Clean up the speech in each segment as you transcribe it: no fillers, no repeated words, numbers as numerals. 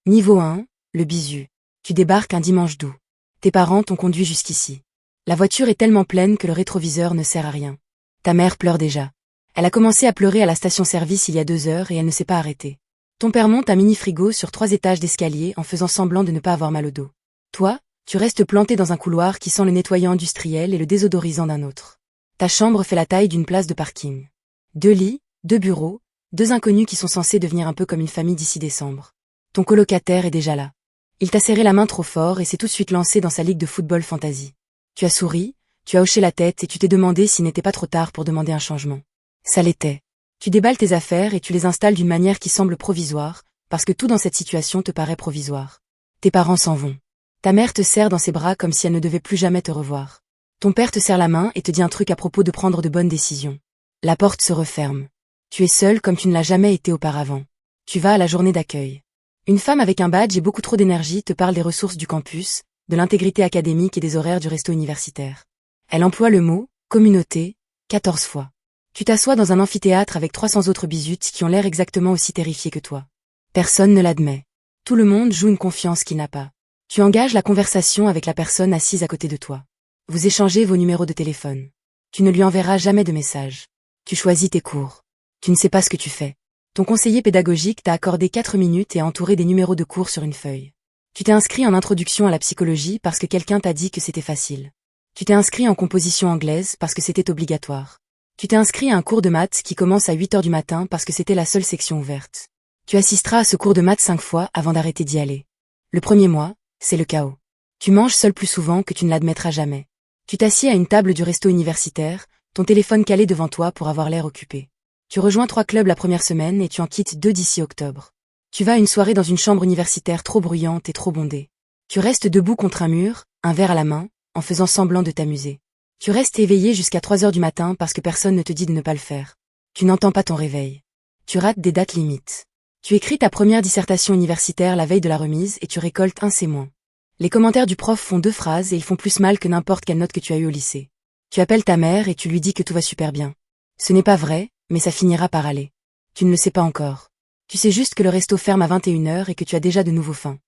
Niveau 1, le bisu. Tu débarques un dimanche d'août. Tes parents t'ont conduit jusqu'ici. La voiture est tellement pleine que le rétroviseur ne sert à rien. Ta mère pleure déjà. Elle a commencé à pleurer à la station-service il y a 2 heures et elle ne s'est pas arrêtée. Ton père monte un mini-frigo sur 3 étages d'escalier en faisant semblant de ne pas avoir mal au dos. Toi, tu restes planté dans un couloir qui sent le nettoyant industriel et le désodorisant d'un autre. Ta chambre fait la taille d'une place de parking. 2 lits, 2 bureaux, 2 inconnus qui sont censés devenir un peu comme une famille d'ici décembre. Ton colocataire est déjà là. Il t'a serré la main trop fort et s'est tout de suite lancé dans sa ligue de football fantasy. Tu as souri, tu as hoché la tête et tu t'es demandé s'il n'était pas trop tard pour demander un changement. Ça l'était. Tu déballes tes affaires et tu les installes d'une manière qui semble provisoire, parce que tout dans cette situation te paraît provisoire. Tes parents s'en vont. Ta mère te serre dans ses bras comme si elle ne devait plus jamais te revoir. Ton père te serre la main et te dit un truc à propos de prendre de bonnes décisions. La porte se referme. Tu es seul comme tu ne l'as jamais été auparavant. Tu vas à la journée d'accueil. Une femme avec un badge et beaucoup trop d'énergie te parle des ressources du campus, de l'intégrité académique et des horaires du resto universitaire. Elle emploie le mot « communauté » 14 fois. Tu t'assois dans un amphithéâtre avec 300 autres bisutes qui ont l'air exactement aussi terrifiés que toi. Personne ne l'admet. Tout le monde joue une confiance qu'il n'a pas. Tu engages la conversation avec la personne assise à côté de toi. Vous échangez vos numéros de téléphone. Tu ne lui enverras jamais de message. Tu choisis tes cours. Tu ne sais pas ce que tu fais. Ton conseiller pédagogique t'a accordé 4 minutes et a entouré des numéros de cours sur une feuille. Tu t'es inscrit en introduction à la psychologie parce que quelqu'un t'a dit que c'était facile. Tu t'es inscrit en composition anglaise parce que c'était obligatoire. Tu t'es inscrit à un cours de maths qui commence à 8 heures du matin parce que c'était la seule section ouverte. Tu assisteras à ce cours de maths 5 fois avant d'arrêter d'y aller. Le premier mois, c'est le chaos. Tu manges seul plus souvent que tu ne l'admettras jamais. Tu t'assieds à une table du resto universitaire, ton téléphone calé devant toi pour avoir l'air occupé. Tu rejoins 3 clubs la première semaine et tu en quittes 2 d'ici octobre. Tu vas à une soirée dans une chambre universitaire trop bruyante et trop bondée. Tu restes debout contre un mur, un verre à la main, en faisant semblant de t'amuser. Tu restes éveillé jusqu'à 3 heures du matin parce que personne ne te dit de ne pas le faire. Tu n'entends pas ton réveil. Tu rates des dates limites. Tu écris ta première dissertation universitaire la veille de la remise et tu récoltes un C-. Les commentaires du prof font 2 phrases et ils font plus mal que n'importe quelle note que tu as eue au lycée. Tu appelles ta mère et tu lui dis que tout va super bien. Ce n'est pas vrai, mais ça finira par aller. Tu ne le sais pas encore. Tu sais juste que le resto ferme à 21 heures et que tu as déjà de nouveau faim.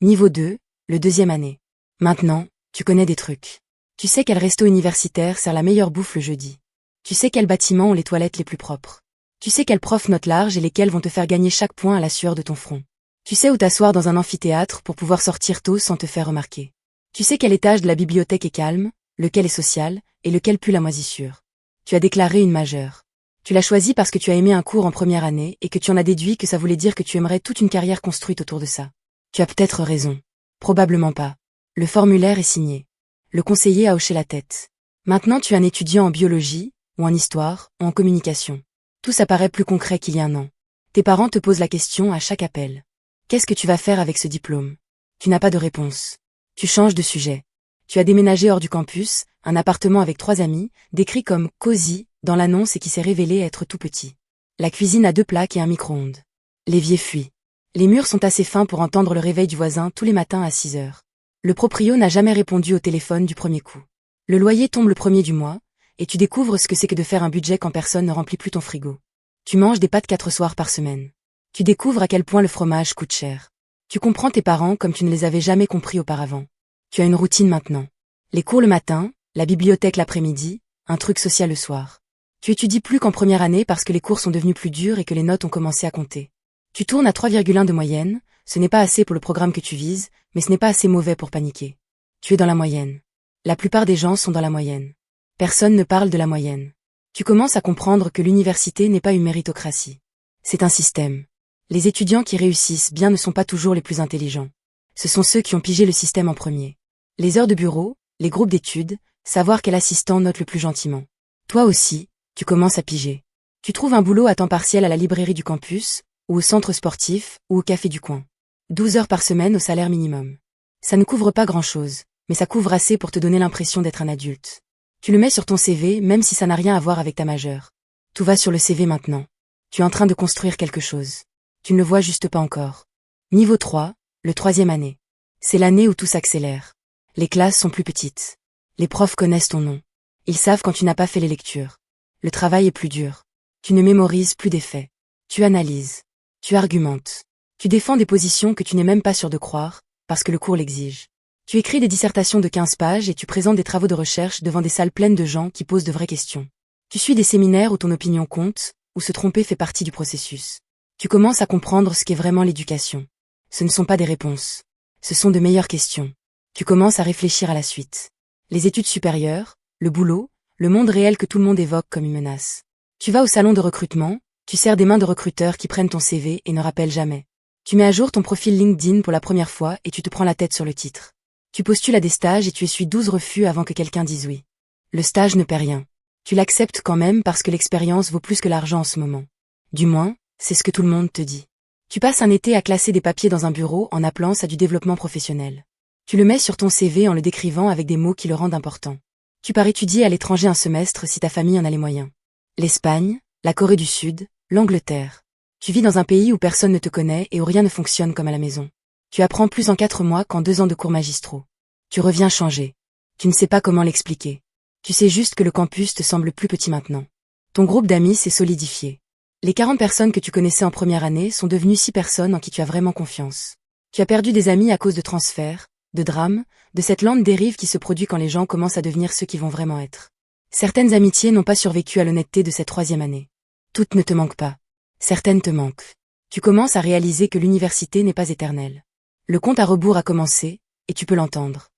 Niveau 2, le 2e année. Maintenant, tu connais des trucs. Tu sais quel resto universitaire sert la meilleure bouffe le jeudi. Tu sais quels bâtiments ont les toilettes les plus propres. Tu sais quels profs notent large et lesquels vont te faire gagner chaque point à la sueur de ton front. Tu sais où t'asseoir dans un amphithéâtre pour pouvoir sortir tôt sans te faire remarquer. Tu sais quel étage de la bibliothèque est calme, lequel est social, et lequel pue la moisissure. Tu as déclaré une majeure. Tu l'as choisi parce que tu as aimé un cours en première année et que tu en as déduit que ça voulait dire que tu aimerais toute une carrière construite autour de ça. Tu as peut-être raison. Probablement pas. Le formulaire est signé. Le conseiller a hoché la tête. Maintenant tu es un étudiant en biologie, ou en histoire, ou en communication. Tout ça paraît plus concret qu'il y a un an. Tes parents te posent la question à chaque appel. Qu'est-ce que tu vas faire avec ce diplôme? Tu n'as pas de réponse. Tu changes de sujet. Tu as déménagé hors du campus, un appartement avec 3 amis, décrit comme « cosy » dans l'annonce et qui s'est révélé être tout petit. La cuisine a 2 plaques et un micro-ondes. L'évier fuit. Les murs sont assez fins pour entendre le réveil du voisin tous les matins à 6 heures. Le proprio n'a jamais répondu au téléphone du premier coup. Le loyer tombe le 1er du mois, et tu découvres ce que c'est que de faire un budget quand personne ne remplit plus ton frigo. Tu manges des pâtes 4 soirs par semaine. Tu découvres à quel point le fromage coûte cher. Tu comprends tes parents comme tu ne les avais jamais compris auparavant. Tu as une routine maintenant. Les cours le matin, la bibliothèque l'après-midi, un truc social le soir. Tu étudies plus qu'en première année parce que les cours sont devenus plus durs et que les notes ont commencé à compter. Tu tournes à 3,1 de moyenne, ce n'est pas assez pour le programme que tu vises, mais ce n'est pas assez mauvais pour paniquer. Tu es dans la moyenne. La plupart des gens sont dans la moyenne. Personne ne parle de la moyenne. Tu commences à comprendre que l'université n'est pas une méritocratie. C'est un système. Les étudiants qui réussissent bien ne sont pas toujours les plus intelligents. Ce sont ceux qui ont pigé le système en premier. Les heures de bureau, les groupes d'études, savoir quel assistant note le plus gentiment. Toi aussi, tu commences à piger. Tu trouves un boulot à temps partiel à la librairie du campus, ou au centre sportif, ou au café du coin. 12 heures par semaine au salaire minimum. Ça ne couvre pas grand-chose, mais ça couvre assez pour te donner l'impression d'être un adulte. Tu le mets sur ton CV même si ça n'a rien à voir avec ta majeure. Tout va sur le CV maintenant. Tu es en train de construire quelque chose. Tu ne le vois juste pas encore. Niveau 3, le 3e année. C'est l'année où tout s'accélère. Les classes sont plus petites. Les profs connaissent ton nom. Ils savent quand tu n'as pas fait les lectures. Le travail est plus dur. Tu ne mémorises plus des faits. Tu analyses. Tu argumentes. Tu défends des positions que tu n'es même pas sûr de croire, parce que le cours l'exige. Tu écris des dissertations de 15 pages et tu présentes des travaux de recherche devant des salles pleines de gens qui posent de vraies questions. Tu suis des séminaires où ton opinion compte, où se tromper fait partie du processus. Tu commences à comprendre ce qu'est vraiment l'éducation. Ce ne sont pas des réponses. Ce sont de meilleures questions. Tu commences à réfléchir à la suite. Les études supérieures, le boulot, le monde réel que tout le monde évoque comme une menace. Tu vas au salon de recrutement, tu serres des mains de recruteurs qui prennent ton CV et ne rappellent jamais. Tu mets à jour ton profil LinkedIn pour la première fois et tu te prends la tête sur le titre. Tu postules à des stages et tu essuies 12 refus avant que quelqu'un dise oui. Le stage ne paie rien. Tu l'acceptes quand même parce que l'expérience vaut plus que l'argent en ce moment. Du moins, c'est ce que tout le monde te dit. Tu passes un été à classer des papiers dans un bureau en appelant ça du développement professionnel. Tu le mets sur ton CV en le décrivant avec des mots qui le rendent important. Tu pars étudier à l'étranger un semestre si ta famille en a les moyens. L'Espagne, la Corée du Sud, l'Angleterre. Tu vis dans un pays où personne ne te connaît et où rien ne fonctionne comme à la maison. Tu apprends plus en 4 mois qu'en 2 ans de cours magistraux. Tu reviens changé. Tu ne sais pas comment l'expliquer. Tu sais juste que le campus te semble plus petit maintenant. Ton groupe d'amis s'est solidifié. Les 40 personnes que tu connaissais en première année sont devenues 6 personnes en qui tu as vraiment confiance. Tu as perdu des amis à cause de transferts, de drames, de cette lente dérive qui se produit quand les gens commencent à devenir ceux qui vont vraiment être. Certaines amitiés n'ont pas survécu à l'honnêteté de cette 3e année. Toutes ne te manquent pas. Certaines te manquent. Tu commences à réaliser que l'université n'est pas éternelle. Le compte à rebours a commencé, et tu peux l'entendre.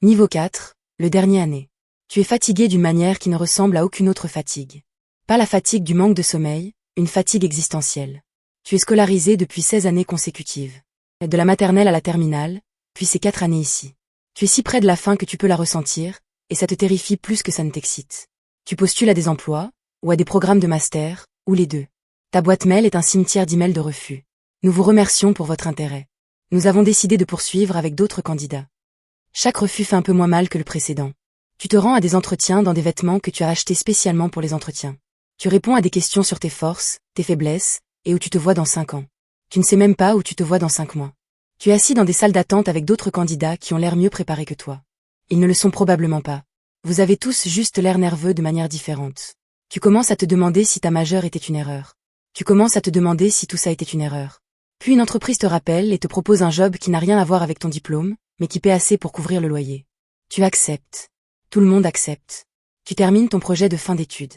Niveau 4, le dernier année. Tu es fatigué d'une manière qui ne ressemble à aucune autre fatigue. Pas la fatigue du manque de sommeil, une fatigue existentielle. Tu es scolarisé depuis 16 années consécutives. De la maternelle à la terminale, puis ces 4 années ici. Tu es si près de la fin que tu peux la ressentir, et ça te terrifie plus que ça ne t'excite. Tu postules à des emplois, ou à des programmes de master, ou les deux. Ta boîte mail est un cimetière d'emails de refus. Nous vous remercions pour votre intérêt. Nous avons décidé de poursuivre avec d'autres candidats. Chaque refus fait un peu moins mal que le précédent. Tu te rends à des entretiens dans des vêtements que tu as achetés spécialement pour les entretiens. Tu réponds à des questions sur tes forces, tes faiblesses, et où tu te vois dans 5 ans. Tu ne sais même pas où tu te vois dans 5 mois. Tu es assis dans des salles d'attente avec d'autres candidats qui ont l'air mieux préparés que toi. Ils ne le sont probablement pas. Vous avez tous juste l'air nerveux de manière différente. Tu commences à te demander si ta majeure était une erreur. Tu commences à te demander si tout ça était une erreur. Puis une entreprise te rappelle et te propose un job qui n'a rien à voir avec ton diplôme, mais qui paie assez pour couvrir le loyer. Tu acceptes. Tout le monde accepte. Tu termines ton projet de fin d'études.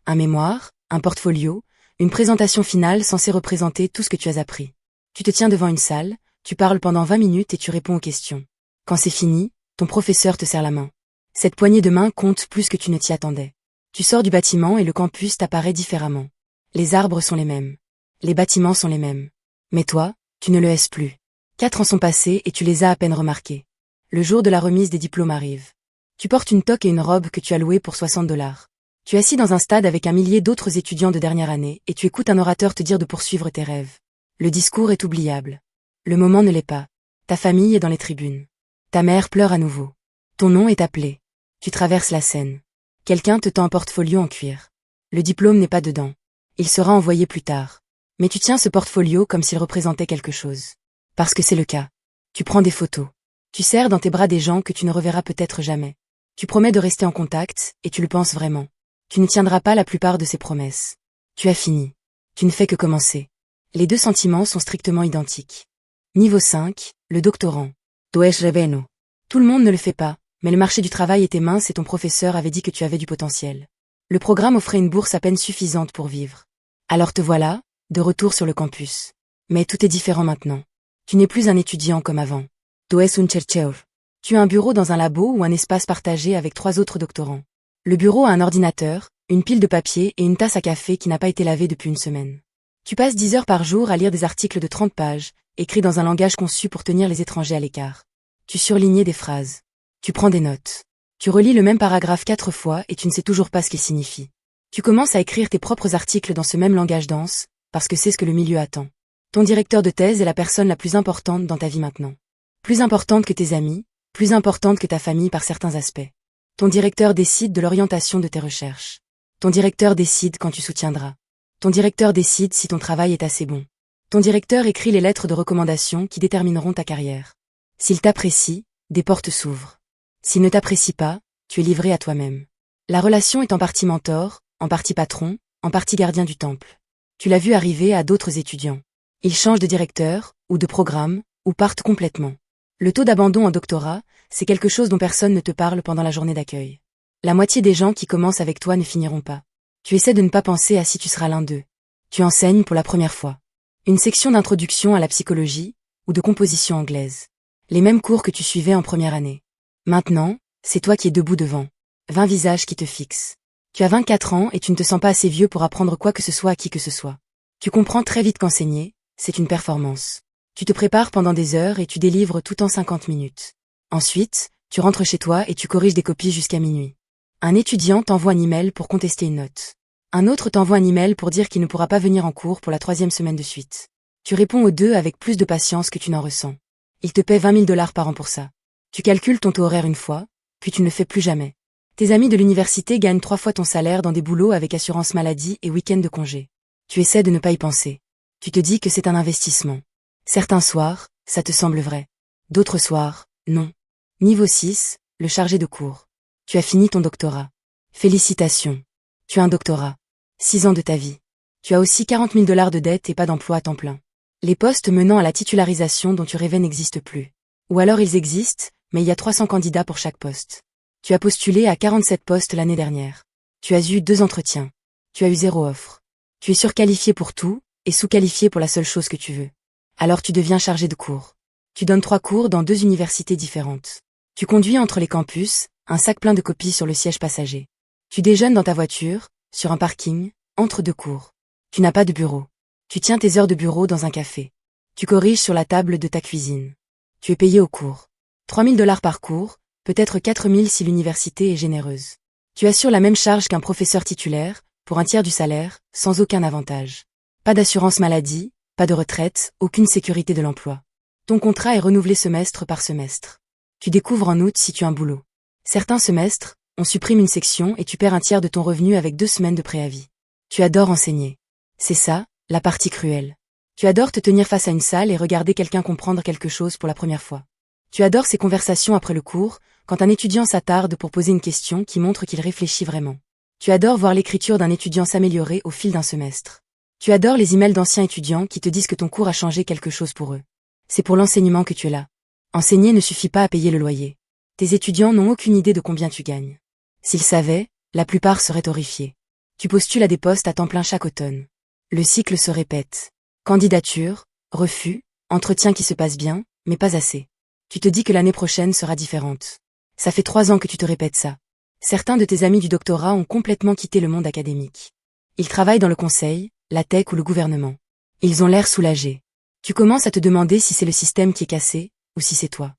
Un mémoire, un portfolio, une présentation finale censée représenter tout ce que tu as appris. Tu te tiens devant une salle, tu parles pendant 20 minutes et tu réponds aux questions. Quand c'est fini, ton professeur te serre la main. Cette poignée de main compte plus que tu ne t'y attendais. Tu sors du bâtiment et le campus t'apparaît différemment. Les arbres sont les mêmes. Les bâtiments sont les mêmes. Mais toi, tu ne le es plus. 4 ans sont passés et tu les as à peine remarqués. Le jour de la remise des diplômes arrive. Tu portes une toque et une robe que tu as louée pour $60. Tu es assis dans un stade avec un millier d'autres étudiants de dernière année et tu écoutes un orateur te dire de poursuivre tes rêves. Le discours est oubliable. Le moment ne l'est pas. Ta famille est dans les tribunes. Ta mère pleure à nouveau. Ton nom est appelé. Tu traverses la scène. Quelqu'un te tend un portfolio en cuir. Le diplôme n'est pas dedans. Il sera envoyé plus tard. Mais tu tiens ce portfolio comme s'il représentait quelque chose. Parce que c'est le cas. Tu prends des photos. Tu serres dans tes bras des gens que tu ne reverras peut-être jamais. Tu promets de rester en contact, et tu le penses vraiment. Tu ne tiendras pas la plupart de ces promesses. Tu as fini. Tu ne fais que commencer. Les 2 sentiments sont strictement identiques. Niveau 5, le doctorant. Tu es reveno. Tout le monde ne le fait pas, mais le marché du travail était mince et ton professeur avait dit que tu avais du potentiel. Le programme offrait une bourse à peine suffisante pour vivre. Alors te voilà, de retour sur le campus. Mais tout est différent maintenant. Tu n'es plus un étudiant comme avant. Tu es un chercheur. Tu as un bureau dans un labo ou un espace partagé avec 3 autres doctorants. Le bureau a un ordinateur, une pile de papier et une tasse à café qui n'a pas été lavée depuis une semaine. Tu passes 10 heures par jour à lire des articles de 30 pages, écrits dans un langage conçu pour tenir les étrangers à l'écart. Tu surlignes des phrases. Tu prends des notes. Tu relis le même paragraphe 4 fois et tu ne sais toujours pas ce qu'il signifie. Tu commences à écrire tes propres articles dans ce même langage dense, parce que c'est ce que le milieu attend. Ton directeur de thèse est la personne la plus importante dans ta vie maintenant. Plus importante que tes amis, plus importante que ta famille par certains aspects. Ton directeur décide de l'orientation de tes recherches. Ton directeur décide quand tu soutiendras. Ton directeur décide si ton travail est assez bon. Ton directeur écrit les lettres de recommandation qui détermineront ta carrière. S'il t'apprécie, des portes s'ouvrent. S'il ne t'apprécie pas, tu es livré à toi-même. La relation est en partie mentor, en partie patron, en partie gardien du temple. Tu l'as vu arriver à d'autres étudiants. Ils changent de directeur, ou de programme, ou partent complètement. Le taux d'abandon en doctorat, c'est quelque chose dont personne ne te parle pendant la journée d'accueil. La moitié des gens qui commencent avec toi ne finiront pas. Tu essaies de ne pas penser à si tu seras l'un d'eux. Tu enseignes pour la première fois. Une section d'introduction à la psychologie, ou de composition anglaise. Les mêmes cours que tu suivais en première année. Maintenant, c'est toi qui es debout devant. 20 visages qui te fixent. Tu as 24 ans et tu ne te sens pas assez vieux pour apprendre quoi que ce soit à qui que ce soit. Tu comprends très vite qu'enseigner, c'est une performance. Tu te prépares pendant des heures et tu délivres tout en 50 minutes. Ensuite, tu rentres chez toi et tu corriges des copies jusqu'à minuit. Un étudiant t'envoie un email pour contester une note. Un autre t'envoie un email pour dire qu'il ne pourra pas venir en cours pour la 3e semaine de suite. Tu réponds aux deux avec plus de patience que tu n'en ressens. Il te paie 20 000 $ par an pour ça. Tu calcules ton taux horaire une fois, puis tu ne le fais plus jamais. Tes amis de l'université gagnent 3 fois ton salaire dans des boulots avec assurance maladie et week-end de congé. Tu essaies de ne pas y penser. Tu te dis que c'est un investissement. Certains soirs, ça te semble vrai. D'autres soirs, non. Niveau 6, le chargé de cours. Tu as fini ton doctorat. Félicitations. Tu as un doctorat. 6 ans de ta vie. Tu as aussi 40 000 $ de dette et pas d'emploi à temps plein. Les postes menant à la titularisation dont tu rêvais n'existent plus. Ou alors ils existent, mais il y a 300 candidats pour chaque poste. Tu as postulé à 47 postes l'année dernière. Tu as eu 2 entretiens. Tu as eu 0 offre. Tu es surqualifié pour tout, et sous-qualifié pour la seule chose que tu veux. Alors tu deviens chargé de cours. Tu donnes 3 cours dans 2 universités différentes. Tu conduis entre les campus, un sac plein de copies sur le siège passager. Tu déjeunes dans ta voiture, sur un parking, entre 2 cours. Tu n'as pas de bureau. Tu tiens tes heures de bureau dans un café. Tu corriges sur la table de ta cuisine. Tu es payé au cours. 3 000 $ par cours, peut-être 4 000 si l'université est généreuse. Tu assures la même charge qu'un professeur titulaire, pour un tiers du salaire, sans aucun avantage. Pas d'assurance maladie, pas de retraite, aucune sécurité de l'emploi. Ton contrat est renouvelé semestre par semestre. Tu découvres en août si tu as un boulot. Certains semestres, on supprime une section et tu perds un tiers de ton revenu avec 2 semaines de préavis. Tu adores enseigner. C'est ça, la partie cruelle. Tu adores te tenir face à une salle et regarder quelqu'un comprendre quelque chose pour la première fois. Tu adores ces conversations après le cours, quand un étudiant s'attarde pour poser une question qui montre qu'il réfléchit vraiment. Tu adores voir l'écriture d'un étudiant s'améliorer au fil d'un semestre. Tu adores les emails d'anciens étudiants qui te disent que ton cours a changé quelque chose pour eux. C'est pour l'enseignement que tu es là. Enseigner ne suffit pas à payer le loyer. Tes étudiants n'ont aucune idée de combien tu gagnes. S'ils savaient, la plupart seraient horrifiés. Tu postules à des postes à temps plein chaque automne. Le cycle se répète. Candidature, refus, entretien qui se passe bien, mais pas assez. Tu te dis que l'année prochaine sera différente. Ça fait 3 ans que tu te répètes ça. Certains de tes amis du doctorat ont complètement quitté le monde académique. Ils travaillent dans le conseil, la tech ou le gouvernement. Ils ont l'air soulagés. Tu commences à te demander si c'est le système qui est cassé, ou si c'est toi.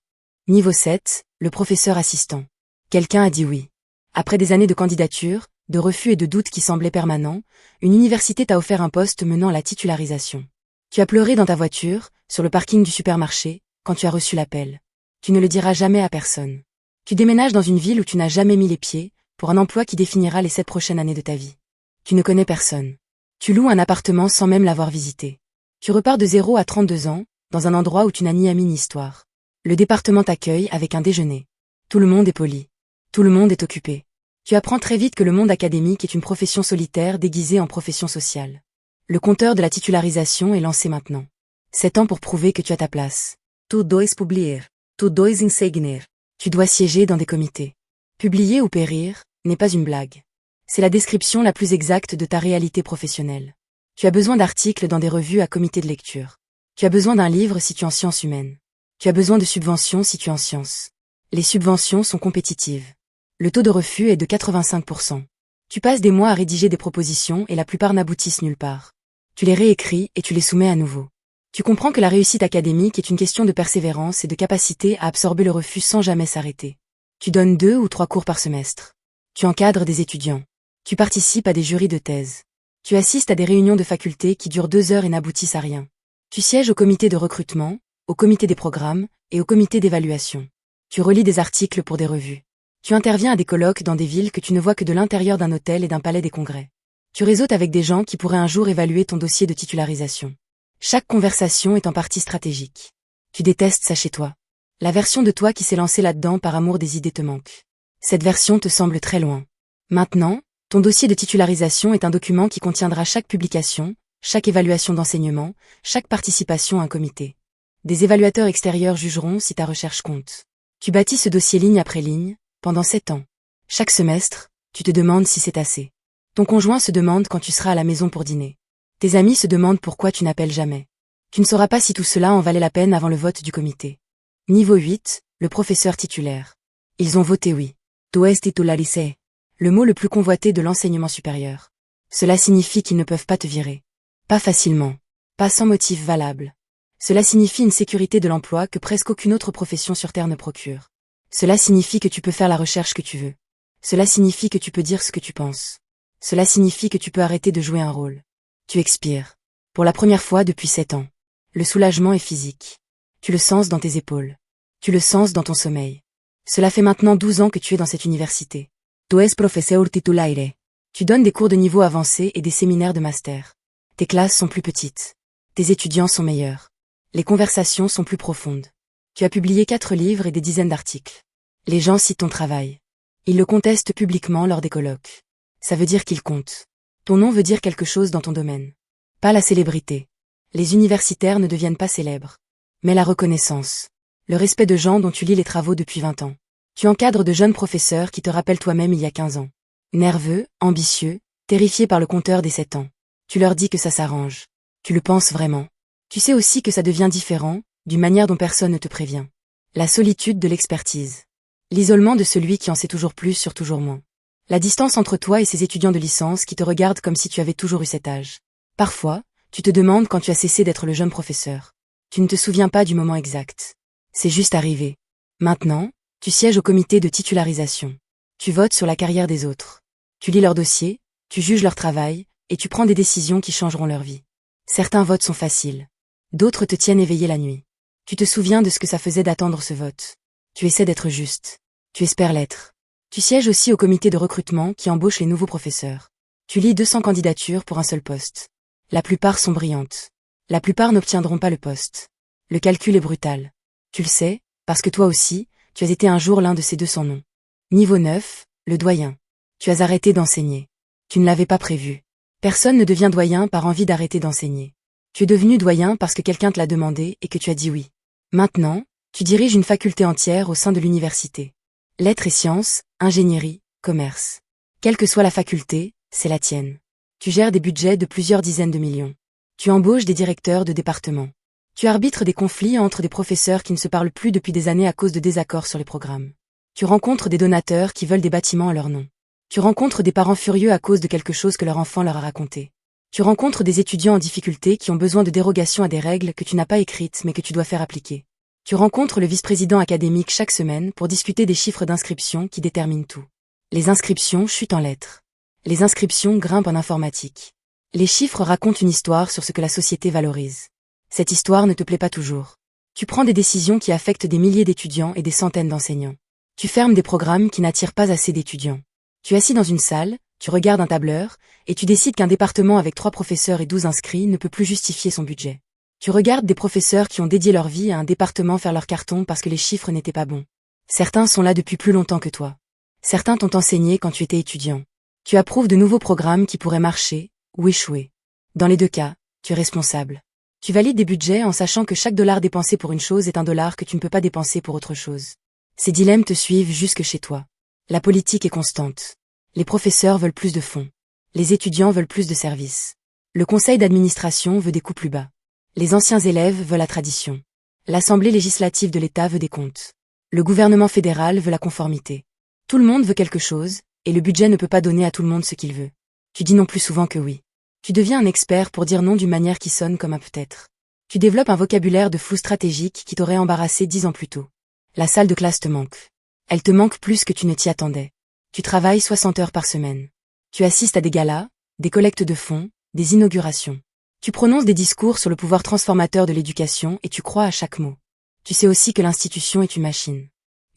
Niveau 7, le professeur assistant. Quelqu'un a dit oui. Après des années de candidature, de refus et de doutes qui semblaient permanents, une université t'a offert un poste menant à la titularisation. Tu as pleuré dans ta voiture, sur le parking du supermarché, quand tu as reçu l'appel. Tu ne le diras jamais à personne. Tu déménages dans une ville où tu n'as jamais mis les pieds, pour un emploi qui définira les 7 prochaines années de ta vie. Tu ne connais personne. Tu loues un appartement sans même l'avoir visité. Tu repars de 0 à 32 ans, dans un endroit où tu n'as ni amis ni histoire. Le département t'accueille avec un déjeuner. Tout le monde est poli. Tout le monde est occupé. Tu apprends très vite que le monde académique est une profession solitaire déguisée en profession sociale. Le compteur de la titularisation est lancé maintenant. 7 ans pour prouver que tu as ta place. Tu dois publier. Tu dois enseigner. Tu dois siéger dans des comités. Publier ou périr n'est pas une blague. C'est la description la plus exacte de ta réalité professionnelle. Tu as besoin d'articles dans des revues à comité de lecture. Tu as besoin d'un livre si tu es en sciences humaines. Tu as besoin de subventions si tu es en sciences. Les subventions sont compétitives. Le taux de refus est de 85%. Tu passes des mois à rédiger des propositions et la plupart n'aboutissent nulle part. Tu les réécris et tu les soumets à nouveau. Tu comprends que la réussite académique est une question de persévérance et de capacité à absorber le refus sans jamais s'arrêter. Tu donnes 2 ou 3 cours par semestre. Tu encadres des étudiants. Tu participes à des jurys de thèse. Tu assistes à des réunions de faculté qui durent 2 heures et n'aboutissent à rien. Tu sièges au comité de recrutement, au comité des programmes et au comité d'évaluation. Tu relis des articles pour des revues. Tu interviens à des colloques dans des villes que tu ne vois que de l'intérieur d'un hôtel et d'un palais des congrès. Tu réseautes avec des gens qui pourraient un jour évaluer ton dossier de titularisation. Chaque conversation est en partie stratégique. Tu détestes ça chez toi. La version de toi qui s'est lancée là-dedans par amour des idées te manque. Cette version te semble très loin. Maintenant, ton dossier de titularisation est un document qui contiendra chaque publication, chaque évaluation d'enseignement, chaque participation à un comité. Des évaluateurs extérieurs jugeront si ta recherche compte. Tu bâtis ce dossier ligne après ligne, pendant 7 ans. Chaque semestre, tu te demandes si c'est assez. Ton conjoint se demande quand tu seras à la maison pour dîner. Tes amis se demandent pourquoi tu n'appelles jamais. Tu ne sauras pas si tout cela en valait la peine avant le vote du comité. Niveau 8, le professeur titulaire. Ils ont voté oui. Tu es titularisé. Le mot le plus convoité de l'enseignement supérieur. Cela signifie qu'ils ne peuvent pas te virer. Pas facilement. Pas sans motif valable. Cela signifie une sécurité de l'emploi que presque aucune autre profession sur Terre ne procure. Cela signifie que tu peux faire la recherche que tu veux. Cela signifie que tu peux dire ce que tu penses. Cela signifie que tu peux arrêter de jouer un rôle. Tu expires. Pour la première fois depuis 7 ans. Le soulagement est physique. Tu le sens dans tes épaules. Tu le sens dans ton sommeil. Cela fait maintenant 12 ans que tu es dans cette université. Tu es professeur titulaire. Tu donnes des cours de niveau avancé et des séminaires de master. Tes classes sont plus petites. Tes étudiants sont meilleurs. Les conversations sont plus profondes. Tu as publié 4 livres et des dizaines d'articles. Les gens citent ton travail. Ils le contestent publiquement lors des colloques. Ça veut dire qu'il compte. Ton nom veut dire quelque chose dans ton domaine. Pas la célébrité. Les universitaires ne deviennent pas célèbres. Mais la reconnaissance. Le respect de gens dont tu lis les travaux depuis 20 ans. Tu encadres de jeunes professeurs qui te rappellent toi-même il y a 15 ans. Nerveux, ambitieux, terrifiés par le compteur des 7 ans. Tu leur dis que ça s'arrange. Tu le penses vraiment. Tu sais aussi que ça devient différent, d'une manière dont personne ne te prévient. La solitude de l'expertise. L'isolement de celui qui en sait toujours plus sur toujours moins. La distance entre toi et ces étudiants de licence qui te regardent comme si tu avais toujours eu cet âge. Parfois, tu te demandes quand tu as cessé d'être le jeune professeur. Tu ne te souviens pas du moment exact. C'est juste arrivé. Maintenant, tu sièges au comité de titularisation. Tu votes sur la carrière des autres. Tu lis leurs dossiers, tu juges leur travail, et tu prends des décisions qui changeront leur vie. Certains votes sont faciles. D'autres te tiennent éveillé la nuit. Tu te souviens de ce que ça faisait d'attendre ce vote. Tu essaies d'être juste. Tu espères l'être. Tu sièges aussi au comité de recrutement qui embauche les nouveaux professeurs. Tu lis 200 candidatures pour un seul poste. La plupart sont brillantes. La plupart n'obtiendront pas le poste. Le calcul est brutal. Tu le sais, parce que toi aussi, tu as été un jour l'un de ces 200 noms. Niveau 9, le doyen. Tu as arrêté d'enseigner. Tu ne l'avais pas prévu. Personne ne devient doyen par envie d'arrêter d'enseigner. Tu es devenu doyen parce que quelqu'un te l'a demandé et que tu as dit oui. Maintenant, tu diriges une faculté entière au sein de l'université. Lettres et sciences, ingénierie, commerce. Quelle que soit la faculté, c'est la tienne. Tu gères des budgets de plusieurs dizaines de millions. Tu embauches des directeurs de département. Tu arbitres des conflits entre des professeurs qui ne se parlent plus depuis des années à cause de désaccords sur les programmes. Tu rencontres des donateurs qui veulent des bâtiments à leur nom. Tu rencontres des parents furieux à cause de quelque chose que leur enfant leur a raconté. Tu rencontres des étudiants en difficulté qui ont besoin de dérogations à des règles que tu n'as pas écrites mais que tu dois faire appliquer. Tu rencontres le vice-président académique chaque semaine pour discuter des chiffres d'inscription qui déterminent tout. Les inscriptions chutent en lettres. Les inscriptions grimpent en informatique. Les chiffres racontent une histoire sur ce que la société valorise. Cette histoire ne te plaît pas toujours. Tu prends des décisions qui affectent des milliers d'étudiants et des centaines d'enseignants. Tu fermes des programmes qui n'attirent pas assez d'étudiants. Tu es assis dans une salle, tu regardes un tableur, et tu décides qu'un département avec 3 professeurs et 12 inscrits ne peut plus justifier son budget. Tu regardes des professeurs qui ont dédié leur vie à un département faire leur carton parce que les chiffres n'étaient pas bons. Certains sont là depuis plus longtemps que toi. Certains t'ont enseigné quand tu étais étudiant. Tu approuves de nouveaux programmes qui pourraient marcher, ou échouer. Dans les 2 cas, tu es responsable. Tu valides des budgets en sachant que chaque dollar dépensé pour une chose est un dollar que tu ne peux pas dépenser pour autre chose. Ces dilemmes te suivent jusque chez toi. La politique est constante. Les professeurs veulent plus de fonds. Les étudiants veulent plus de services. Le conseil d'administration veut des coûts plus bas. Les anciens élèves veulent la tradition. L'Assemblée législative de l'État veut des comptes. Le gouvernement fédéral veut la conformité. Tout le monde veut quelque chose, et le budget ne peut pas donner à tout le monde ce qu'il veut. Tu dis non plus souvent que oui. Tu deviens un expert pour dire non d'une manière qui sonne comme un peut-être. Tu développes un vocabulaire de flou stratégique qui t'aurait embarrassé 10 ans plus tôt. La salle de classe te manque. Elle te manque plus que tu ne t'y attendais. Tu travailles 60 heures par semaine. Tu assistes à des galas, des collectes de fonds, des inaugurations. Tu prononces des discours sur le pouvoir transformateur de l'éducation et tu crois à chaque mot. Tu sais aussi que l'institution est une machine.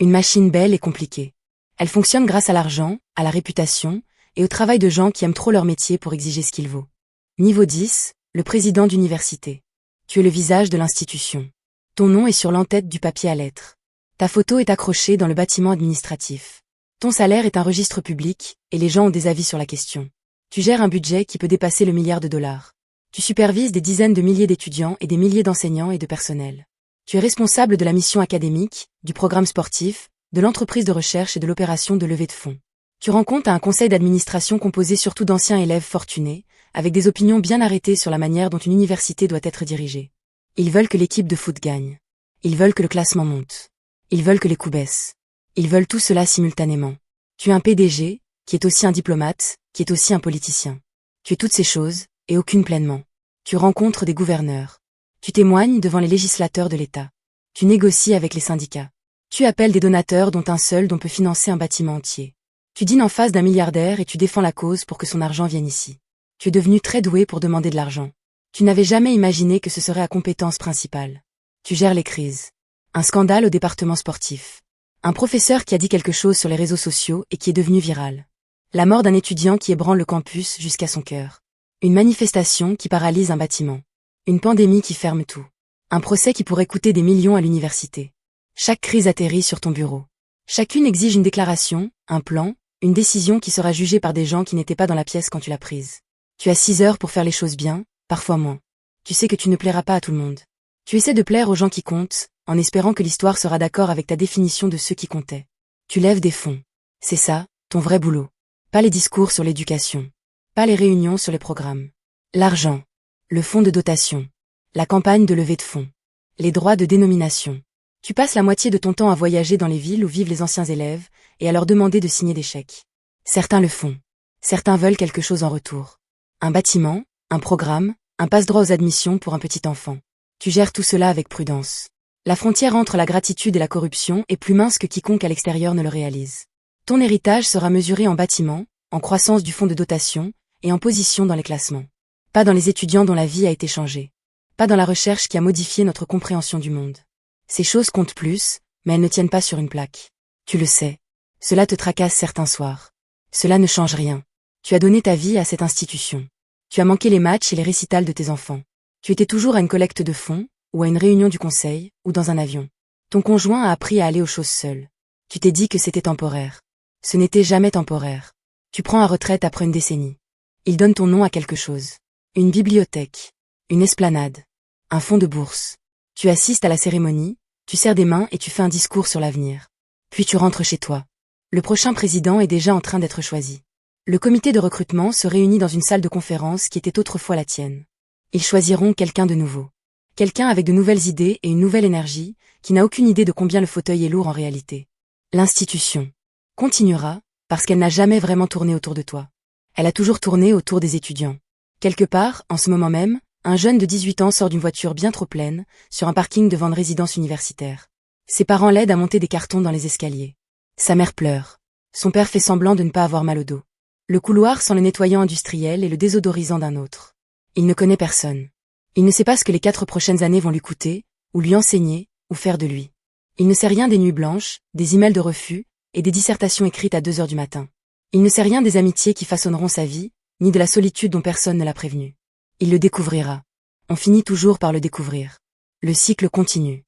Une machine belle et compliquée. Elle fonctionne grâce à l'argent, à la réputation, et au travail de gens qui aiment trop leur métier pour exiger ce qu'il vaut. Niveau 10, le président d'université. Tu es le visage de l'institution. Ton nom est sur l'entête du papier à lettres. Ta photo est accrochée dans le bâtiment administratif. Ton salaire est un registre public, et les gens ont des avis sur la question. Tu gères un budget qui peut dépasser le milliard de dollars. Tu supervises des dizaines de milliers d'étudiants et des milliers d'enseignants et de personnels. Tu es responsable de la mission académique, du programme sportif, de l'entreprise de recherche et de l'opération de levée de fonds. Tu rends compte à un conseil d'administration composé surtout d'anciens élèves fortunés, avec des opinions bien arrêtées sur la manière dont une université doit être dirigée. Ils veulent que l'équipe de foot gagne. Ils veulent que le classement monte. Ils veulent que les coûts baissent. Ils veulent tout cela simultanément. Tu es un PDG, qui est aussi un diplomate, qui est aussi un politicien. Tu es toutes ces choses, et aucune pleinement. Tu rencontres des gouverneurs. Tu témoignes devant les législateurs de l'État. Tu négocies avec les syndicats. Tu appelles des donateurs dont un seul dont peut financer un bâtiment entier. Tu dînes en face d'un milliardaire et tu défends la cause pour que son argent vienne ici. Tu es devenu très doué pour demander de l'argent. Tu n'avais jamais imaginé que ce serait à compétence principale. Tu gères les crises. Un scandale au département sportif. Un professeur qui a dit quelque chose sur les réseaux sociaux et qui est devenu viral. La mort d'un étudiant qui ébranle le campus jusqu'à son cœur. Une manifestation qui paralyse un bâtiment. Une pandémie qui ferme tout. Un procès qui pourrait coûter des millions à l'université. Chaque crise atterrit sur ton bureau. Chacune exige une déclaration, un plan, une décision qui sera jugée par des gens qui n'étaient pas dans la pièce quand tu l'as prise. Tu as 6 heures pour faire les choses bien, parfois moins. Tu sais que tu ne plairas pas à tout le monde. Tu essaies de plaire aux gens qui comptent, en espérant que l'histoire sera d'accord avec ta définition de ceux qui comptaient. Tu lèves des fonds. C'est ça, ton vrai boulot. Pas les discours sur l'éducation. Pas les réunions sur les programmes. L'argent. Le fonds de dotation. La campagne de levée de fonds. Les droits de dénomination. Tu passes la moitié de ton temps à voyager dans les villes où vivent les anciens élèves, et à leur demander de signer des chèques. Certains le font. Certains veulent quelque chose en retour. Un bâtiment, un programme, un passe-droit aux admissions pour un petit enfant. Tu gères tout cela avec prudence. La frontière entre la gratitude et la corruption est plus mince que quiconque à l'extérieur ne le réalise. Ton héritage sera mesuré en bâtiment, en croissance du fonds de dotation, et en position dans les classements. Pas dans les étudiants dont la vie a été changée. Pas dans la recherche qui a modifié notre compréhension du monde. Ces choses comptent plus, mais elles ne tiennent pas sur une plaque. Tu le sais. Cela te tracasse certains soirs. Cela ne change rien. Tu as donné ta vie à cette institution. Tu as manqué les matchs et les récitals de tes enfants. Tu étais toujours à une collecte de fonds, ou à une réunion du conseil, ou dans un avion. Ton conjoint a appris à aller aux choses seul. Tu t'es dit que c'était temporaire. Ce n'était jamais temporaire. Tu prends à retraite après une décennie. Il donne ton nom à quelque chose. Une bibliothèque. Une esplanade. Un fonds de bourse. Tu assistes à la cérémonie, tu serres des mains et tu fais un discours sur l'avenir. Puis tu rentres chez toi. Le prochain président est déjà en train d'être choisi. Le comité de recrutement se réunit dans une salle de conférence qui était autrefois la tienne. Ils choisiront quelqu'un de nouveau. Quelqu'un avec de nouvelles idées et une nouvelle énergie, qui n'a aucune idée de combien le fauteuil est lourd en réalité. L'institution continuera, parce qu'elle n'a jamais vraiment tourné autour de toi. Elle a toujours tourné autour des étudiants. Quelque part, en ce moment même, un jeune de 18 ans sort d'une voiture bien trop pleine, sur un parking devant une résidence universitaire. Ses parents l'aident à monter des cartons dans les escaliers. Sa mère pleure. Son père fait semblant de ne pas avoir mal au dos. Le couloir sent le nettoyant industriel et le désodorisant d'un autre. Il ne connaît personne. Il ne sait pas ce que les 4 prochaines années vont lui coûter, ou lui enseigner, ou faire de lui. Il ne sait rien des nuits blanches, des emails de refus, et des dissertations écrites à 2 heures du matin. Il ne sait rien des amitiés qui façonneront sa vie, ni de la solitude dont personne ne l'a prévenu. Il le découvrira. On finit toujours par le découvrir. Le cycle continue.